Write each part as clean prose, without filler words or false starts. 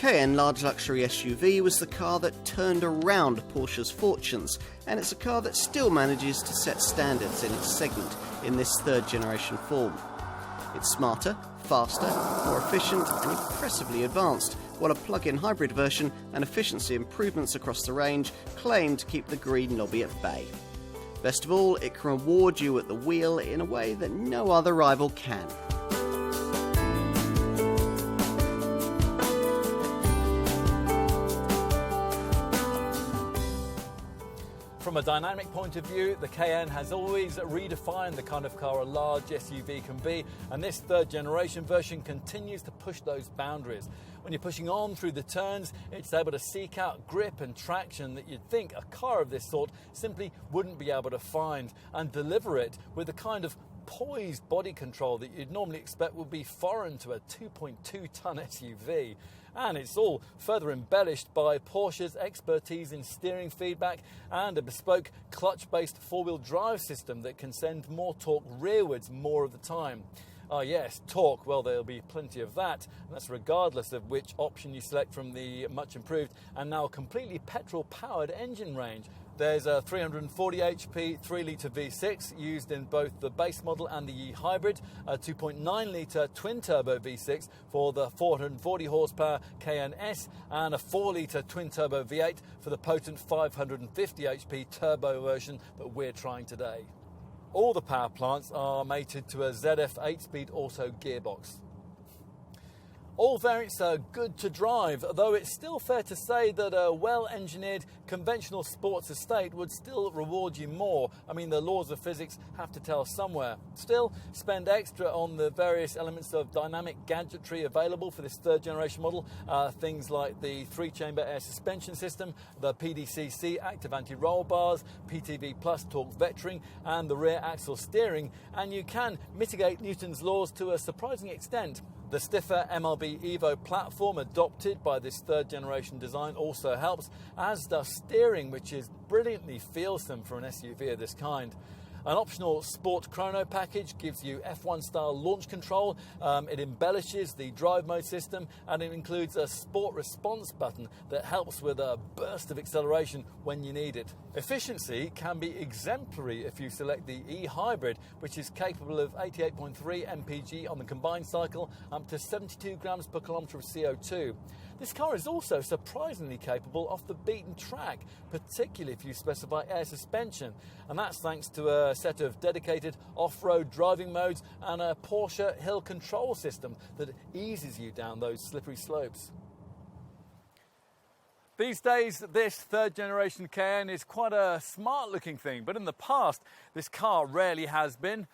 Cayenne large luxury SUV was the car that turned around Porsche's fortunes, and it's a car that still manages to set standards in its segment in this third generation form. It's smarter, faster, more efficient and impressively advanced, while a plug-in hybrid version and efficiency improvements across the range claim to keep the green lobby at bay. Best of all, it can reward you at the wheel in a way that no other rival can. From a dynamic point of view, the Cayenne has always redefined the kind of car a large SUV can be, and this third generation version continues to push those boundaries. When you're pushing on through the turns, it's able to seek out grip and traction that you'd think a car of this sort simply wouldn't be able to find, and deliver it with the kind of poised body control that you'd normally expect would be foreign to a 2.2-ton SUV. And it's all further embellished by Porsche's expertise in steering feedback and a bespoke clutch-based four-wheel drive system that can send more torque rearwards more of the time. Ah yes, torque, well there'll be plenty of that, and that's regardless of which option you select from the much improved and now completely petrol-powered engine range. There's a 340 HP 3-litre V6 used in both the base model and the E-Hybrid, a 2.9-litre twin-turbo V6 for the 440 horsepower Cayenne S, and a 4-litre twin-turbo V8 for the potent 550 HP turbo version that we're trying today. All the power plants are mated to a ZF 8-speed auto gearbox. All variants are good to drive, though it's still fair to say that a well-engineered conventional sports estate would still reward you more. I mean, the laws of physics have to tell somewhere. Still, spend extra on the various elements of dynamic gadgetry available for this third generation model. Things like the 3-chamber air suspension system, the PDCC active anti-roll bars, PTV Plus torque vectoring, and the rear axle steering, and you can mitigate Newton's laws to a surprising extent. The stiffer MLB Evo platform adopted by this third generation design also helps, as does steering, which is brilliantly feelsome for an SUV of this kind. An optional Sport Chrono package gives you F1 style launch control. It embellishes the drive mode system, and it includes a sport response button that helps with a burst of acceleration when you need it. Efficiency can be exemplary if you select the E-Hybrid, which is capable of 88.3 mpg on the combined cycle, up to 72 grams per kilometre of CO2. This car is also surprisingly capable off the beaten track, particularly if you specify air suspension, and that's thanks to a set of dedicated off-road driving modes and a Porsche hill control system that eases you down those slippery slopes. These days, this third generation Cayenne is quite a smart looking thing, but in the past, this car rarely has been.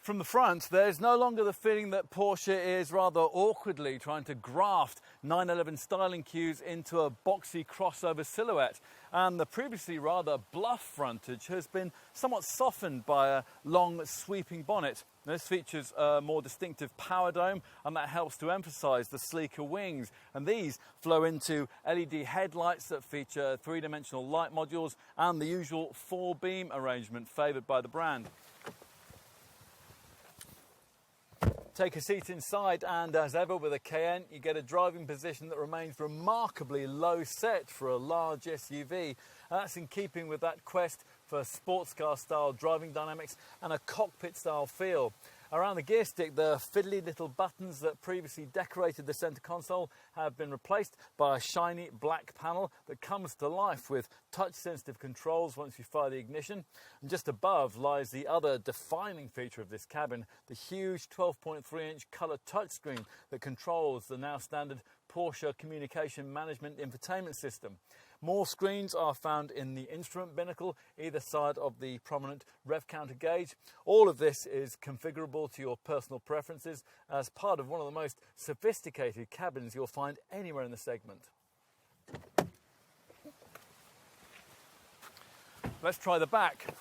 From the front, there's no longer the feeling that Porsche is rather awkwardly trying to graft 911 styling cues into a boxy crossover silhouette, and the previously rather bluff frontage has been somewhat softened by a long sweeping bonnet. This features a more distinctive power dome, and that helps to emphasise the sleeker wings, and these flow into LED headlights that feature three-dimensional light modules and the usual four-beam arrangement favoured by the brand. Take a seat inside, and as ever with a Cayenne, you get a driving position that remains remarkably low set for a large SUV, and that's in keeping with that quest for sports car style driving dynamics and a cockpit style feel. Around the gear stick, the fiddly little buttons that previously decorated the centre console have been replaced by a shiny black panel that comes to life with touch-sensitive controls once you fire the ignition. And just above lies the other defining feature of this cabin, the huge 12.3-inch colour touchscreen that controls the now standard Porsche communication management infotainment system. More screens are found in the instrument binnacle, either side of the prominent rev counter gauge. All of this is configurable to your personal preferences as part of one of the most sophisticated cabins you'll find anywhere in the segment. Let's try the back.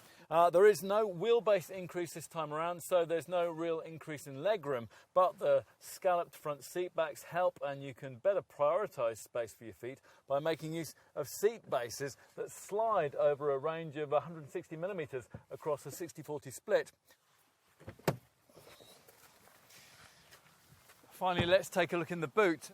There is no wheelbase increase this time around, so there's no real increase in legroom, but the scalloped front seat backs help, and you can better prioritise space for your feet by making use of seat bases that slide over a range of 160mm across a 60-40 split. Finally, let's take a look in the boot.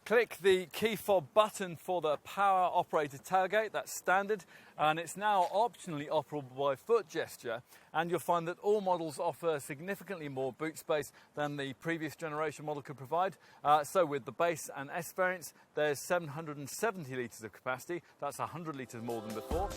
Click the key fob button for the power operated tailgate, that's standard, and it's now optionally operable by foot gesture, and you'll find that all models offer significantly more boot space than the previous generation model could provide. So with the base and S variants, there's 770 litres of capacity, that's 100 litres more than before.